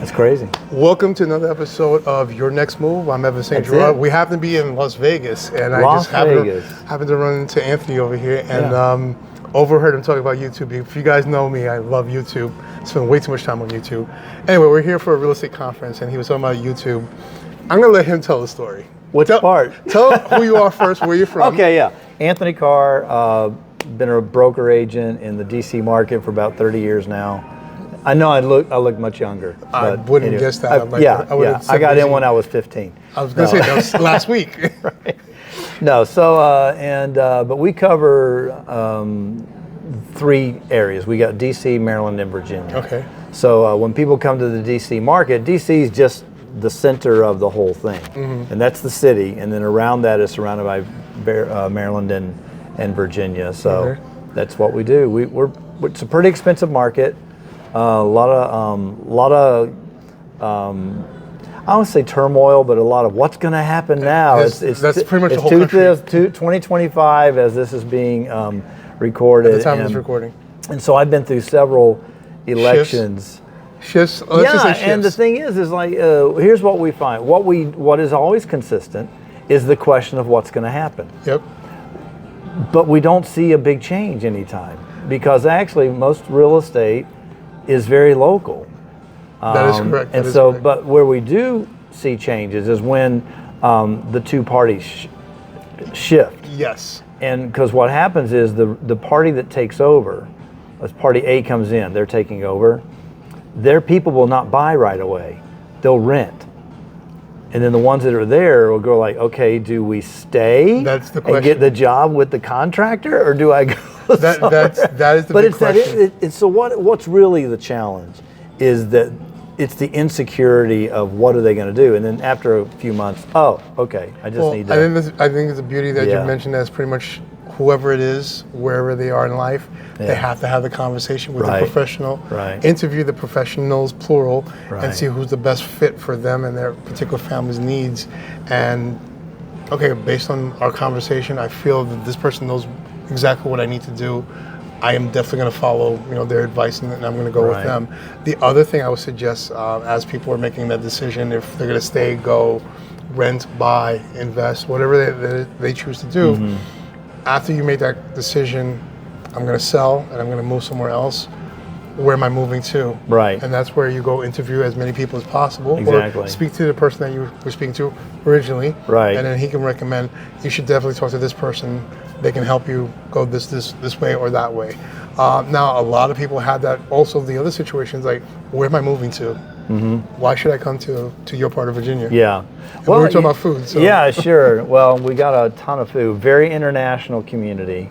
That's crazy. Welcome to another episode of Your Next Move. I'm Evan Saint-Gerard. We happen to be in Las Vegas, and I just happened to run into Anthony over here, and overheard him talking about YouTube. If you guys know me, I love YouTube. I spend way too much time on YouTube. Anyway, we're here for a real estate conference, and he was talking about YouTube. I'm going to let him tell the story. Which part? Tell who you are first, where you're from. Okay, yeah. Anthony Carr, been a broker agent in the D.C. market for about 30 years now. I know I look much younger. I wouldn't guess that. I got in when I was 15. I was going to say that was last week. Right. No, so but we cover 3 areas. We got D.C., Maryland, and Virginia. Okay. So when people come to the D.C. market, D.C. is just the center of the whole thing, and that's the city, and then around that is surrounded by Maryland and Virginia. So that's what we do. It's a pretty expensive market. A lot of I don't say turmoil, but a lot of what's going to happen now. That's pretty much the whole country. 2025 as this is being recorded. At the time of this recording. And so I've been through several elections. Shifts. Let's just say shifts. And the thing is like here's what we find. What is always consistent is the question of what's going to happen. Yep. But we don't see a big change anytime because actually most real estate is very local. That is correct. But where we do see changes is when the two parties shift. Yes. And because what happens is the party that takes over, as party A comes in, they're taking over, their people will not buy right away. They'll rent. And then the ones that are there will go like, okay, do we stay That's the question. and get the job with the contractor, or do I go that is the big question. So what's really the challenge is that it's the insecurity of what are they going to do, and then after a few months, okay, I need to. I think it's the beauty that you mentioned. That's pretty much whoever it is, wherever they are in life, they have to have the conversation with the professional, interview the professionals, plural, and see who's the best fit for them and their particular family's needs. And okay, based on our conversation, I feel that this person knows exactly what I need to do. I am definitely going to follow, their advice, and I'm going to go with them. The other thing I would suggest, as people are making that decision, if they're going to stay, go, rent, buy, invest, whatever they choose to do, after you make that decision, I'm going to sell and I'm going to move somewhere else. Where am I moving to? Right. And that's where you go interview as many people as possible. Exactly. Or speak to the person that you were speaking to originally. Right. And then he can recommend, you should definitely talk to this person. They can help you go this way or that way. Now, a lot of people have that. Also, the other situations, like, where am I moving to? Why should I come to your part of Virginia? Yeah. And we were talking about food. So. Yeah, sure. Well, we got a ton of food. Very international community.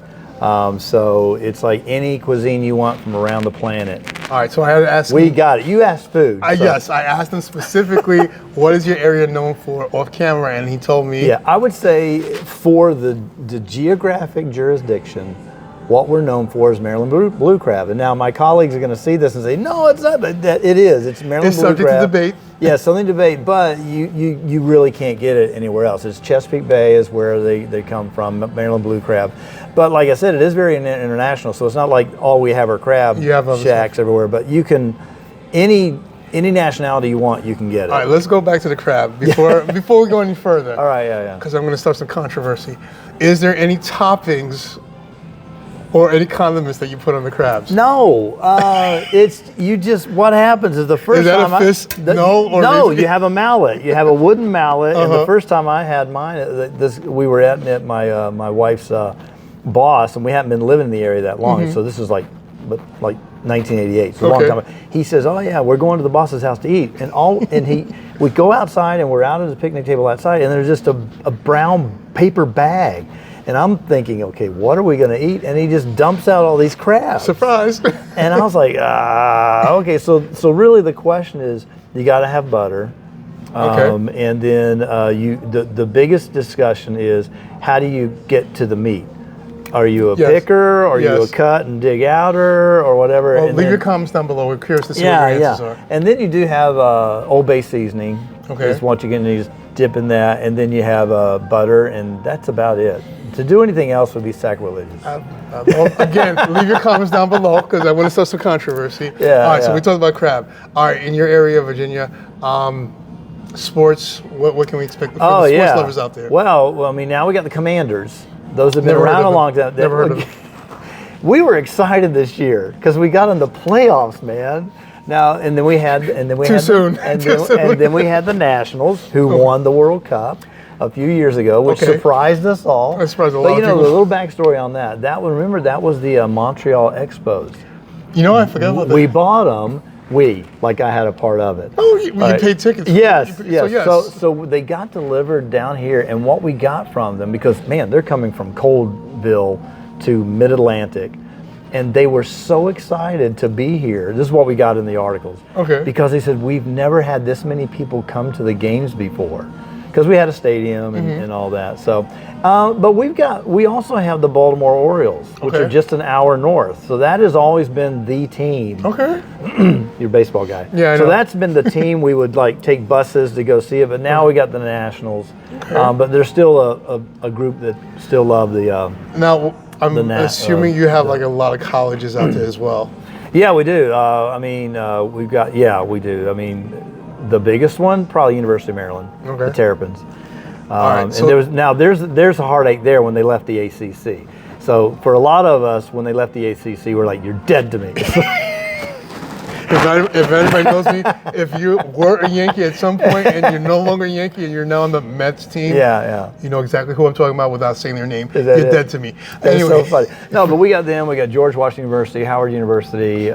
So it's like any cuisine you want from around the planet. All right, so I had to ask. We got it. You asked food. Yes, I asked him specifically, what is your area known for off camera? And he told me. Yeah, I would say for the geographic jurisdiction, what we're known for is Maryland blue crab. And now my colleagues are going to see this and say, no, it's not. But it is. It's Maryland blue crab. It's subject to debate. Yeah, something to debate, but you really can't get it anywhere else. It's Chesapeake Bay is where they come from, Maryland blue crab. But like I said, it is very international, so it's not like all we have are crab shacks everywhere. But you can, any nationality you want, you can get it. All right, let's go back to the crab before we go any further. All right, yeah. Because I'm going to start some controversy. Is there any toppings or any condiments that you put on the crabs? No, what happens is the first is that time a fist? You have a mallet. You have a wooden mallet, and the first time I had mine, we were at my wife's boss, and we hadn't been living in the area that long, so this is like 1988, so a long time. He says, "Oh yeah, we're going to the boss's house to eat," we go outside, and we're out at the picnic table outside, and there's just a brown paper bag. And I'm thinking, okay, what are we going to eat? And he just dumps out all these crabs. Surprise! And I was like, okay. So really, the question is, you got to have butter. And then the biggest discussion is, how do you get to the meat? are you a picker? Are you a cut and dig outer or whatever? Well, leave your comments down below. We're curious to see what your answers are. And then you do have Old Bay seasoning. Okay. Is what you're going to just dip in that, and then you have butter, and that's about it. To do anything else would be sacrilegious. Well, again, leave your comments down below because I want to start some controversy. Yeah. All right, so we talked about crab. All right, in your area, Virginia, sports, what can we expect from the sports lovers out there? Well, I mean, now we got the Commanders. Those have been around a long time. Never heard of them. We were excited this year because we got in the playoffs, man. Now and then we had Too soon. And then we had the Nationals who won the World Cup a few years ago, which surprised us all. I surprised a lot of people. But the little backstory on that. Remember that was the Montreal Expos. You know, I forgot about that. We bought them. Like I had a part of it. Oh, you paid tickets. Yes. So they got delivered down here, and what we got from them, because man, they're coming from Coldville to Mid-Atlantic, and they were so excited to be here. This is what we got in the articles. Okay. Because they said we've never had this many people come to the games before, because we had a stadium and all that. So, but we also have the Baltimore Orioles, which are just an hour north. So that has always been the team. Okay. You're a baseball guy. Yeah, I know. So that's been the team we would take buses to go see it. But now we got the Nationals. Okay. But there's still a group that still love the. Now I'm assuming you have a lot of colleges out there as well. Yeah, we do. We've got. Yeah, we do. I mean, the biggest one probably University of Maryland. Okay. The Terrapins. All right, and there's a heartache there when they left the ACC. So for a lot of us, when they left the ACC, we're like, you're dead to me. If anybody knows me, if you were a Yankee at some point and you're no longer a Yankee and you're now on the Mets team, you know exactly who I'm talking about without saying their name. You're dead to me. That's so funny. No, but we got them. We got George Washington University, Howard University,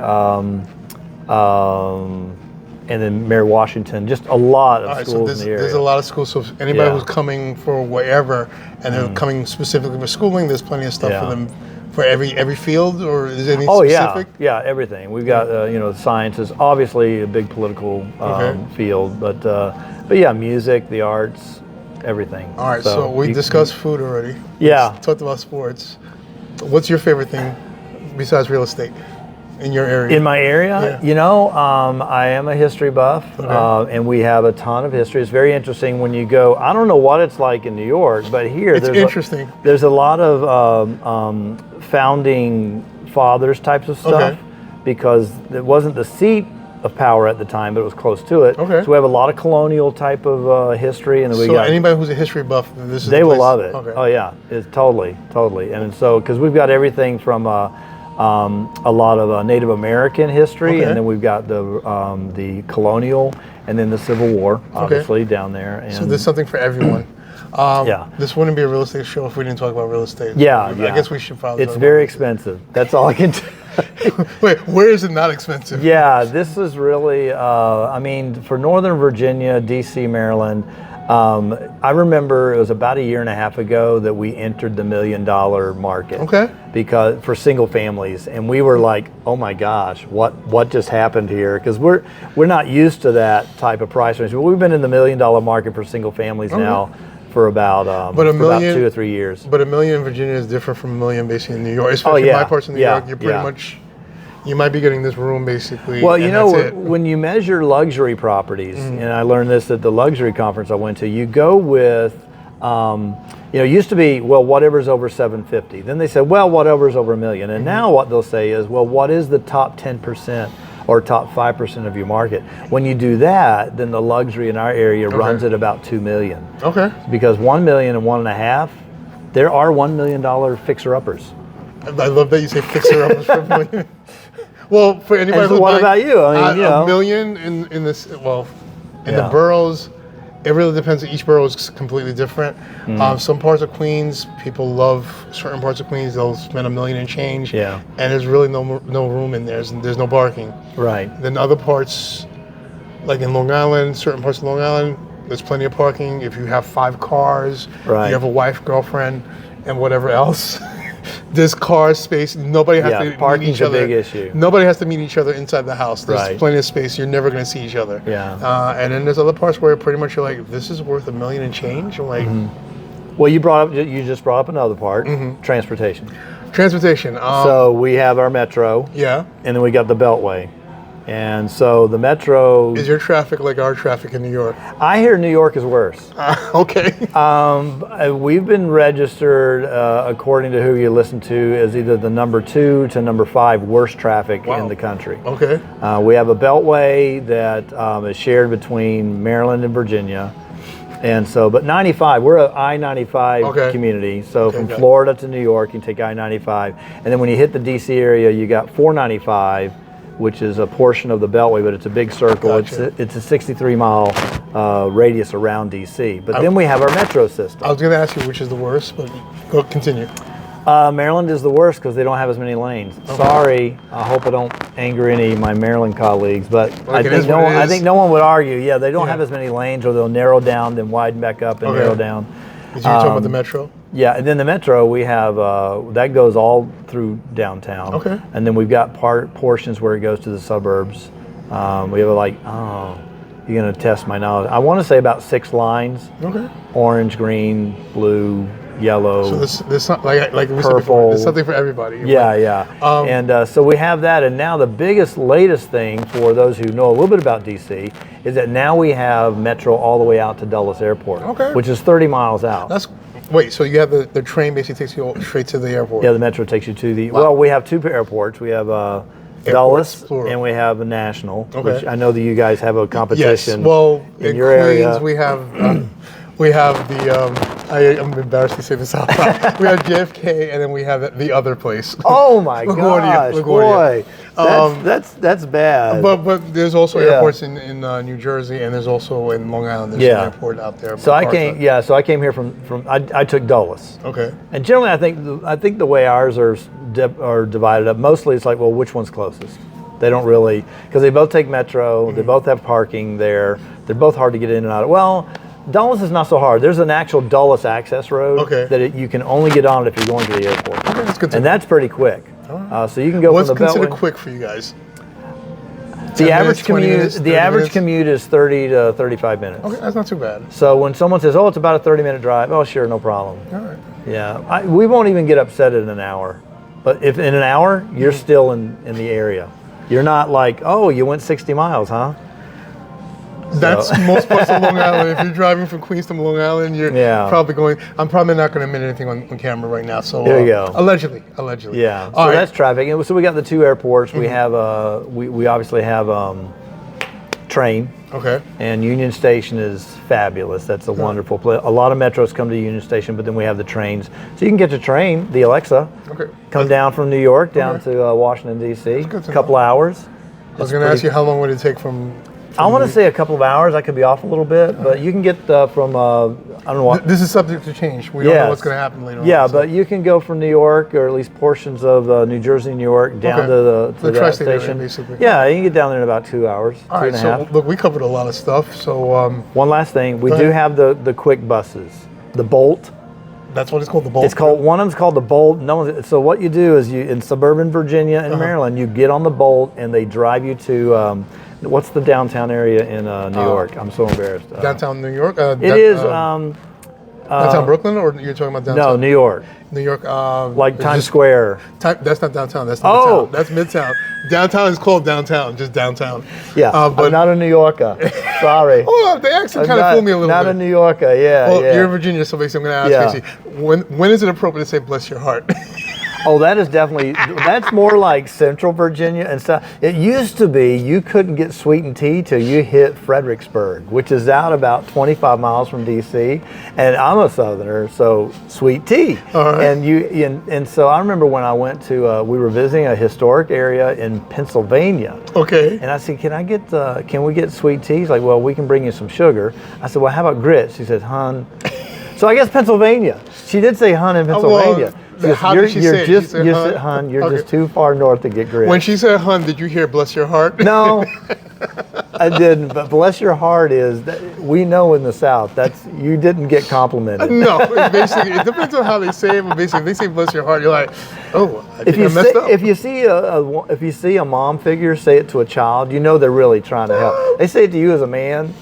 and then Mary Washington. Just a lot of schools in the area. There's a lot of schools. So anybody who's coming for wherever and they're coming specifically for schooling, there's plenty of stuff for them. For every field, or is there any specific? Yeah, everything. We've got sciences, obviously a big political field, but yeah, music, the arts, everything. All right, so we discussed food already. Yeah. We talked about sports. What's your favorite thing besides real estate in your area? In my area, I am a history buff, and we have a ton of history. It's very interesting when you go. I don't know what it's like in New York, but here it's interesting. There's a lot of founding fathers types of stuff because it wasn't the seat of power at the time, but it was close to it. Okay. So we have a lot of colonial type of history, and then we got anybody who's a history buff, they will love it. Okay. Oh yeah, it's totally, and so because we've got everything from a lot of Native American history, and then we've got the colonial, and then the Civil War, obviously down there. And so there's something for everyone. This wouldn't be a real estate show if we didn't talk about real estate. Yeah, I guess we should probably. It's very expensive. That's all I can tell you. Wait, where is it not expensive? Yeah, this is really. For Northern Virginia, D.C., Maryland. I remember it was about a year and a half ago that we entered the $1 million market. Okay. Because for single families, and we were like, oh my gosh, what just happened here? Because we're not used to that type of price range. But we've been in the $1 million market for single families now for about about 2 or 3 years. But $1 million in Virginia is different from $1 million basically in New York. Especially in my parts of New York, you're pretty much. You might be getting this room basically. Well, when you measure luxury properties, and I learned this at the luxury conference I went to, you go with, it used to be, well, whatever's over 750. Then they said, well, whatever's over $1 million. And now what they'll say is, well, what is the top 10% or top 5% of your market? When you do that, then the luxury in our area runs at about $2 million. Okay. Because $1 million and $1.5 million, there are $1 million fixer-uppers. I love that you say fixer-uppers for $1 million. Well, for anybody who's what about you? I mean, $1 million in this, the boroughs, it really depends. Each borough is completely different. Some parts of Queens, people love certain parts of Queens. They'll spend $1 million and change. Yeah. And there's really no room in there. There's no parking. Right. Then other parts, like in Long Island, certain parts of Long Island, there's plenty of parking. If you have 5 cars, you have a wife, girlfriend, and whatever else. There's car space. Nobody has to meet each other. Parking's a big issue. Nobody has to meet each other inside the house. There's plenty of space. You're never going to see each other. Yeah. And then there's other parts where pretty much you're like, this is worth $1 million and change. I'm like, well, you just brought up another part, transportation. Transportation. So we have our metro. Yeah. And then we got the Beltway. And so the metro... Is your traffic like our traffic in New York? I hear New York is worse. Okay. We've been registered, according to who you listen to, as either the number 2 to number 5 worst traffic in the country. Okay. We have a Beltway that is shared between Maryland and Virginia. And so, but 95, we're an I-95 community. So from Florida to New York, you can take I-95. And then when you hit the D.C. area, you got 495, which is a portion of the Beltway, but it's a big circle. Gotcha. It's a 63-mile radius around D.C. But then we have our metro system. I was going to ask you which is the worst, but go continue. Maryland is the worst because they don't have as many lanes. Okay. Sorry, I hope I don't anger any of my Maryland colleagues, but I think no one would argue. Yeah, they don't have as many lanes, or they'll narrow down, then widen back up and narrow down. Did you talk about the metro? Yeah, and then the metro, we have, that goes all through downtown. Okay. And then we've got portions where it goes to the suburbs. We have you're going to test my knowledge. I want to say about 6 lines. Okay. Orange, green, blue, yellow. So this like we said before, there's something for everybody. Yeah. And so we have that. And now the latest thing for those who know a little bit about DC is that now we have metro all the way out to Dulles Airport, which is 30 miles out. Wait, so you have the train basically takes you straight to the airport? Yeah, the metro takes you to the, well, we have 2 airports. We have Dulles and we have a National, which I know that you guys have a competition. Yes, well, in your Queens, area. We have the, I'm embarrassed to say this out loud. We have JFK, and then we have the other place. Oh my gosh, boy. That's bad. But there's also airports in New Jersey, and there's also in Long Island. There's an airport out there. So I came here from I took Dulles. Okay. And generally, I think the way ours are divided up, mostly it's like, well, which one's closest? They don't really, because they both take metro. They both have parking there. They're both hard to get in and out of. Well, Dulles is not so hard. There's an actual Dulles access road that you can only get on if you're going to the airport. Okay, that's good to know. That's pretty quick. So you can go from the Beltway. What's considered quick for you guys? The average commute is 30 to 35 minutes. Okay, that's not too bad. So when someone says, "Oh, it's about a 30-minute drive," oh, sure, no problem. All right. Yeah, we won't even get upset in an hour. But if in an hour, you're still in the area. You're not like, "Oh, you went 60 miles, huh?" That's most parts of Long Island. If you're driving from Queens to Long Island, you're probably going. I'm probably not going to admit anything on camera right now. So there you go. Allegedly. Yeah. So that's traffic. And so we got the 2 airports. We have we obviously have train. Okay. And Union Station is fabulous. That's a wonderful place. A lot of metros come to Union Station, but then we have the trains. So you can get your train, the Alexa. Okay. Come down from New York down to Washington D.C. A couple hours. I was going to ask you, how long would it take from? I want to say a couple of hours. I could be off a little bit, but you can get from, I don't know what. This is subject to change. We don't know what's going to happen later on. Yeah, but you can go from New York, or at least portions of New Jersey, New York, down to the tri-state station. Area, basically. Yeah, you can get down there in about 2 hours, All right, so look, we covered a lot of stuff. So one last thing, we do have the quick buses, the Bolt. That's what it's called, the Bolt. It's called, one of them's called the Bolt. So what you do is in suburban Virginia and Maryland, you get on the Bolt and they drive you to, what's the downtown area in New York? I'm so embarrassed. Downtown New York? It is. Downtown Brooklyn, or you're talking about downtown? No, New York. New York. Like Times Square. That's not downtown. That's Midtown. That's Midtown. Downtown is called downtown, just downtown. Yeah, but I'm not a New Yorker. Sorry. Oh, the accent kind of fooled me a little bit. Not a New Yorker, yeah. Well, you're in Virginia, so basically I'm going to ask Casey, when is it appropriate to say "bless your heart"? Oh, that is definitely, that's more like Central Virginia and stuff. It used to be you couldn't get sweetened tea till you hit Fredericksburg, which is out about 25 miles from D.C. And I'm a Southerner, so sweet tea. All right. And so I remember when I went to, we were visiting a historic area in Pennsylvania. Okay. And I said, can we get sweet tea? He's like, well, we can bring you some sugar. I said, well, how about grits? She said, hun. So I guess Pennsylvania. She did say hun in Pennsylvania. How did she say it? You're just too far north to get grits. When she said hun, did you hear bless your heart? No, I didn't. But bless your heart is, we know in the South, you didn't get complimented. No, basically, it depends on how they say it. But basically, if they say bless your heart, you're like, oh, I think I messed up. If you see a mom figure say it to a child, you know they're really trying to help. They say it to you as a man,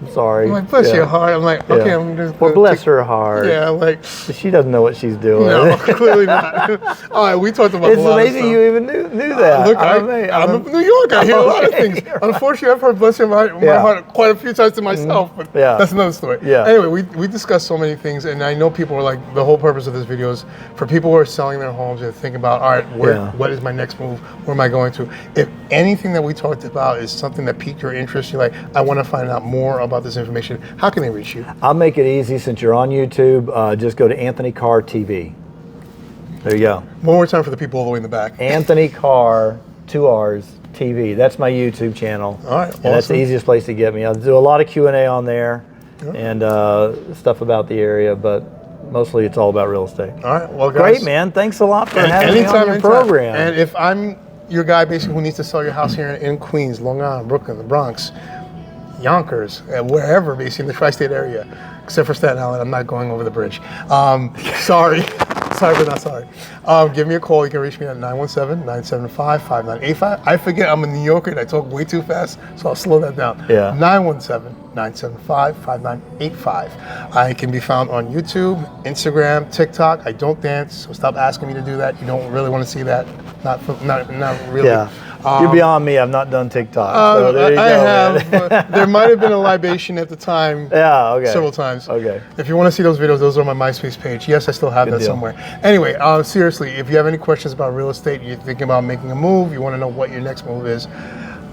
I'm sorry. I'm like, bless your heart. I'm like, okay, I'm just. Well, bless her heart. Yeah, I'm like. She doesn't know what she's doing. No, clearly not. All right, we talked about. It's amazing you even knew that. Look, I'm a New Yorker. I hear a lot of things. Right. Unfortunately, I've heard "bless your heart" quite a few times to myself, but that's another story. Yeah. Anyway, we discussed so many things, and I know people are like, the whole purpose of this video is for people who are selling their homes and thinking about, all right, what is my next move? Where am I going to? If anything that we talked about is something that piqued your interest, you're like, I want to find out more about this information. How can they reach you? I'll make it easy since you're on YouTube. Just go to Anthony Carr TV. There you go. One more time for the people all the way in the back. Anthony Carr, 2 R's, TV. That's my YouTube channel. All right, awesome. And that's the easiest place to get me. I'll do a lot of Q&A on there and stuff about the area, but mostly it's all about real estate. All right, well, guys. Great, man. Thanks a lot for having me on your program. And if I'm your guy basically who needs to sell your house here in Queens, Long Island, Brooklyn, the Bronx, Yonkers, wherever, basically in the tri-state area, except for Staten Island, I'm not going over the bridge. Sorry. Sorry, but not sorry. Give me a call. You can reach me at 917-975-5985. I forget I'm a New Yorker and I talk way too fast, so I'll slow that down. Yeah. 917-975-5985. I can be found on YouTube, Instagram, TikTok. I don't dance, so stop asking me to do that. You don't really want to see that. Not really. Yeah. You're beyond me. I've not done TikTok. So there you go, have. There might have been a libation at the time. Yeah, okay. Several times. Okay. If you want to see those videos, those are on my MySpace page. Yes, I still have that somewhere. Anyway, seriously, if you have any questions about real estate, you're thinking about making a move, you want to know what your next move is,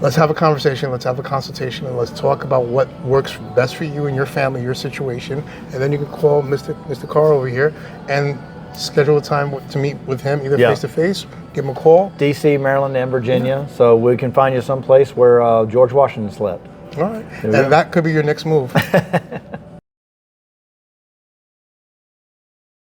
let's have a conversation, let's have a consultation, and let's talk about what works best for you and your family, your situation. And then you can call Mr. Carr over here and schedule a time to meet with him, either face-to-face, give him a call. D.C., Maryland, and Virginia. So we can find you someplace where George Washington slept. All right. And that could be your next move.